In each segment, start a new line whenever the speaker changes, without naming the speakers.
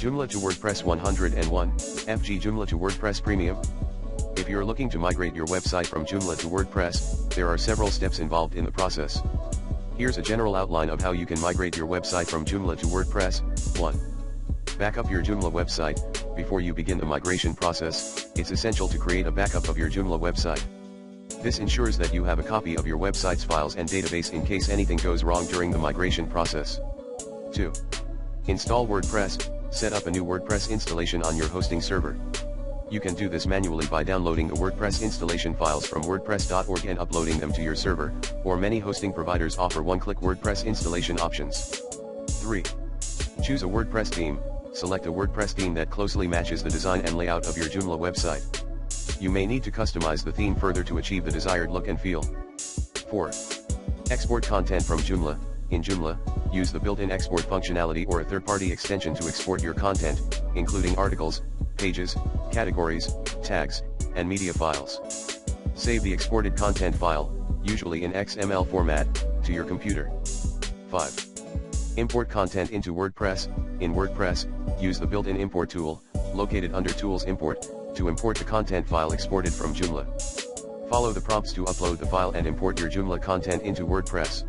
Joomla to WordPress 101, FG Joomla to WordPress Premium. If you're looking to migrate your website from Joomla to WordPress, there are several steps involved in the process. Here's a general outline of how you can migrate your website from Joomla to WordPress. 1. Back up your Joomla website. Before you begin the migration process, it's essential to create a backup of your Joomla website. This ensures that you have a copy of your website's files and database in case anything goes wrong during the migration process. 2. Install WordPress. Set up a new WordPress installation on your hosting server. You can do this manually by downloading the WordPress installation files from wordpress.org and uploading them to your server, or many hosting providers offer one-click WordPress installation options. 3. Choose a WordPress theme. Select a WordPress theme that closely matches the design and layout of your Joomla website. You may need to customize the theme further to achieve the desired look and feel. 4. Export content from Joomla. In Joomla, use the built-in export functionality or a third-party extension to export your content, including articles, pages, categories, tags, and media files. Save the exported content file, usually in XML format, to your computer. 5. Import content into WordPress. In WordPress, use the built-in import tool, located under Tools Import, to import the content file exported from Joomla. Follow the prompts to upload the file and import your Joomla content into WordPress.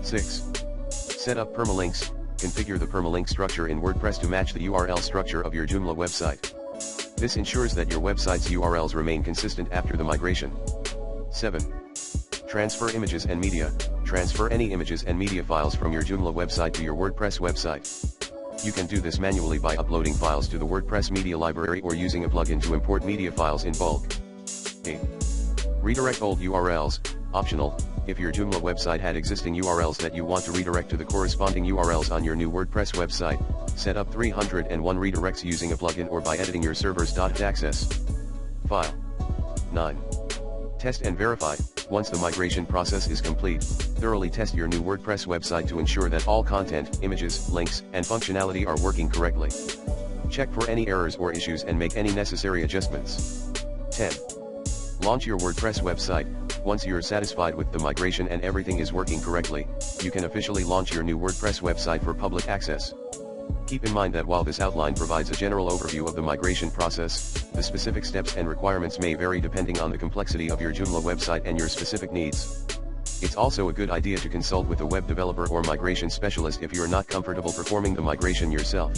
6. Set up permalinks. Configure the permalink structure in WordPress to match the URL structure of your Joomla website. This ensures that your website's URLs remain consistent after the migration. 7. Transfer images and media. Transfer any images and media files from your Joomla website to your WordPress website. You can do this manually by uploading files to the WordPress media library or using a plugin to import media files in bulk. 8. Redirect old URLs. Optional, if your Joomla website had existing URLs that you want to redirect to the corresponding URLs on your new WordPress website, set up 301 redirects using a plugin or by editing your server's .access file. 9. Test and verify. Once the migration process is complete, thoroughly test your new WordPress website to ensure that all content, images, links, and functionality are working correctly. Check for any errors or issues and make any necessary adjustments. 10. Launch your WordPress website. Once you're satisfied with the migration and everything is working correctly, you can officially launch your new WordPress website for public access. Keep in mind that while this outline provides a general overview of the migration process, the specific steps and requirements may vary depending on the complexity of your Joomla website and your specific needs. It's also a good idea to consult with a web developer or migration specialist if you're not comfortable performing the migration yourself.